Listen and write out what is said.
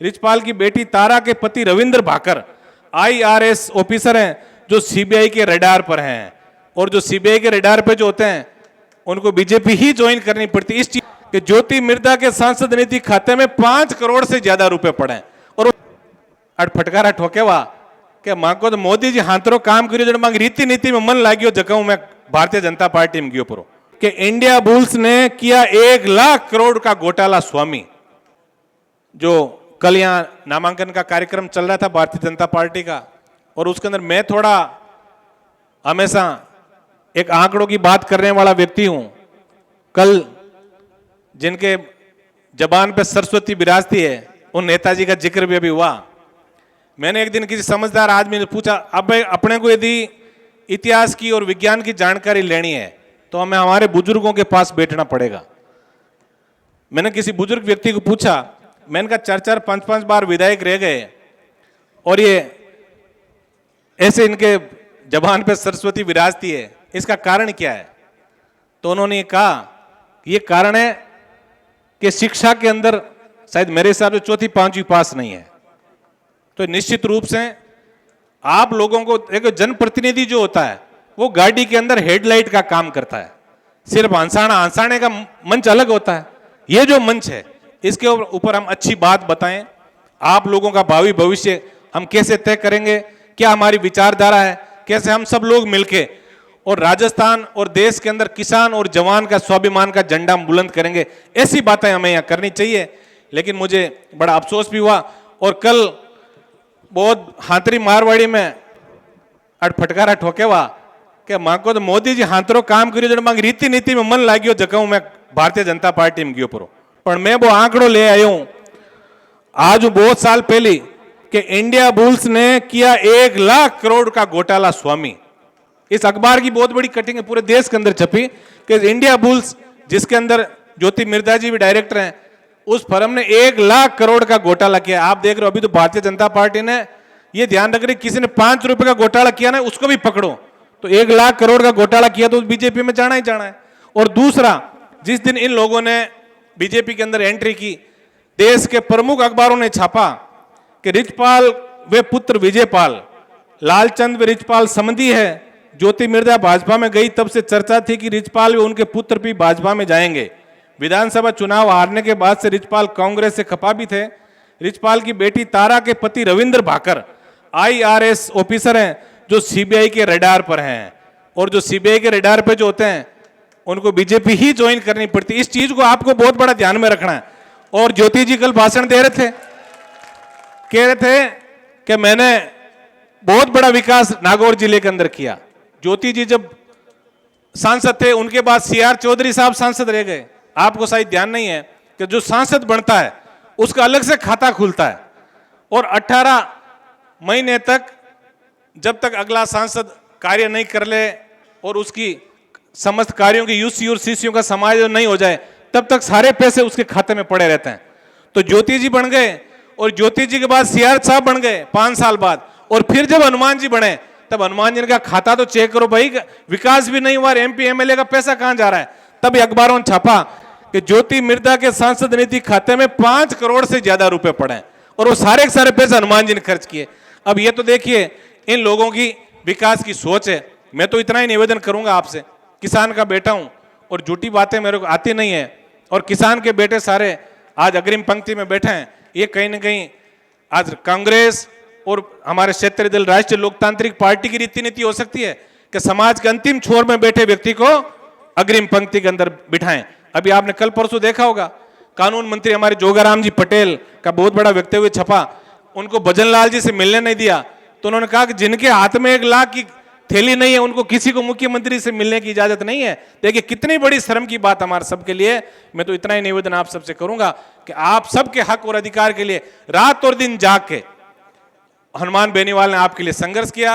रिचपाल की बेटी तारा के पति रविंद्र भाकर IRS ऑफिसर हैं जो CBI के रडार पर हैं, और जो CBI के रडार पे जो होते हैं उनको बीजेपी ही ज्वाइन करनी पड़ती है। इस चीज कि ज्योति मिर्धा के सांसद निधि खाते में 5 करोड़ से ज्यादा रुपए पड़े और फटकारा ठोकेवा કે માકો તો મોદીજી હાંતરો કામ કર્યું છે, માંગ રીતિ નીતિ में मन लाग्यो जगह मैं भारतीय जनता पार्टी में गयो परो कि इंडिया बुल्स ने किया 1 लाख करोड़ का घोटाला स्वामी। जो कल यहाँ नामांकन का कार्यक्रम चल रहा था भारतीय जनता पार्टी का, और उसके अंदर मैं थोड़ा हमेशा एक आंकड़ों की बात करने वाला व्यक्ति हूं। कल जिनके जबान पे सरस्वती विराजती है उन नेताजी का जिक्र भी अभी हुआ। मैंने एक दिन किसी समझदार आदमी ने पूछा, अब अपने को यदि इतिहास की और विज्ञान की जानकारी लेनी है तो हमें हमारे बुजुर्गों के पास बैठना पड़ेगा। मैंने किसी बुजुर्ग व्यक्ति को पूछा, मैंने कहा 4-4, 5-5 बार विधायक रह गए और ये ऐसे इनके जबान पे सरस्वती विराजती है, इसका कारण क्या है? तो उन्होंने कहा ये कारण है कि शिक्षा के अंदर शायद मेरे हिसाब से 4वीं 5वीं पास नहीं है। तो निश्चित रूप से आप लोगों को एक जनप्रतिनिधि जो होता है वो गाड़ी के अंदर हेडलाइट का काम करता है, सिर्फ हंसाने का मंच अलग होता है। ये जो मंच है इसके ऊपर हम अच्छी बात बताएं, आप लोगों का भावी भविष्य हम कैसे तय करेंगे, क्या हमारी विचारधारा है, कैसे हम सब लोग मिलके और राजस्थान और देश के अंदर किसान और जवान का स्वाभिमान का झंडा बुलंद करेंगे, ऐसी बातें हमें यहाँ करनी चाहिए। लेकिन मुझे बड़ा अफसोस भी हुआ और कल बहुत हाथरी मारवाड़ी में फटकारा ठोकेवा કે માકો તો મોદીજી હાંતરો કામ કર્યું છે, માંગ રીતિ નીતિ में मन लाग्यो जगह मैं भारतीय जनता पार्टी में गयो परो। पर मैं वो आंकड़ो ले आयो हूं आज बहुत साल पहले कि इंडिया बुल्स ने किया 1 लाख करोड़ का घोटाला स्वामी। इस अखबार की बहुत बड़ी कटिंग है, पूरे देश के अंदर छपी कि इंडिया बुल्स जिसके अंदर ज्योति मिर्धा जी भी डायरेक्टर हैं, उस फर्म ने 1 लाख करोड़ का घोटाला किया। आप देख रहे हो अभी तो भारतीय जनता पार्टी ने ये ध्यान रख रही, किसी ने 5 रुपए का घोटाला किया ना उसको भी पकड़ो। तो 1 लाख करोड़ का घोटाला किया तो बीजेपी में जाना ही जाना है। और दूसरा, जिस दिन इन लोगों ने बीजेपी के अंदर एंट्री की, देश के प्रमुख अखबारों ने छापा कि रिचपाल वे पुत्र विजयपाल, लालचंद व रिचपाल समधी है। ज्योति मिर्धा भाजपा में गई तब से चर्चा थी कि रिचपाल व उनके पुत्र भी भाजपा में जाएंगे। विधानसभा चुनाव हारने के बाद से रिचपाल कांग्रेस से खफा भी थे। रिचपाल की बेटी तारा के पति रविंद्र भाकर IRS ऑफिसर हैं जो CBI के रडार पर हैं, और जो CBI के रडार पे जो होते हैं उनको बीजेपी ही ज्वाइन करनी पड़ती है। इस चीज को आपको बहुत बड़ा ध्यान में रखना है। और ज्योति जी कल भाषण दे रहे थे, कह रहे थे कि मैंने बहुत बड़ा विकास नागौर जिले के अंदर किया। ज्योति जी जब सांसद थे उनके बाद CR चौधरी साहब सांसद रह गए। आपको शायद ध्यान नहीं है कि जो सांसद बनता है उसका अलग से खाता खुलता है, और 18 महीने तक जब तक अगला सांसद कार्य नहीं कर ले और उसकी समस्त कार्यों की UC और CCO का समायोजन नहीं हो जाए तब तक सारे पैसे उसके खाते में पड़े रहते हैं। तो ज्योति जी बन गए और ज्योति जी के बाद CR साहब बन गए 5 साल बाद, और फिर जब हनुमान जी बने तब हनुमान जी का खाता तो चेक करो भाई, विकास भी नहीं हुआ, MP MLA का पैसा कहां जा रहा है। तब अखबारों ने छापा कि ज्योति मिर्धा के सांसद निधि खाते में 5 करोड़ से ज्यादा रुपए पड़े और वो सारे के सारे पैसे हनुमान जी ने खर्च किए। अब ये तो देखिए इन लोगों की विकास की सोच है। मैं तो इतना ही निवेदन करूंगा आपसे, किसान का बेटा हूं और झूठी बातें मेरे को आती नहीं है, और किसान के बेटे सारे आज अग्रिम पंक्ति में बैठे हैं। ये कहीं ना कहीं आज कांग्रेस और हमारे क्षेत्रीय दल राष्ट्रीय लोकतांत्रिक पार्टी की रीति नीति हो सकती है कि समाज के अंतिम छोर में बैठे व्यक्ति को अग्रिम पंक्ति के अंदर बिठाएं। अभी आपने कल परसों देखा होगा, कानून मंत्री हमारे जोगाराम जी पटेल का बहुत बड़ा वक्तव्य छपा, उनको भजन लाल जी से मिलने नहीं दिया। तो उन्होंने कहा कि जिनके हाथ में 1 लाख की थैली नहीं है उनको किसी को मुख्यमंत्री से मिलने की इजाजत नहीं है। देखिए कितनी बड़ी शर्म की बात हमारे सबके लिए। मैं तो इतना ही निवेदन आप सबसे करूंगा कि आप सबके हक और अधिकार के लिए रात और दिन जाग के हनुमान बेनीवाल ने आपके लिए संघर्ष किया।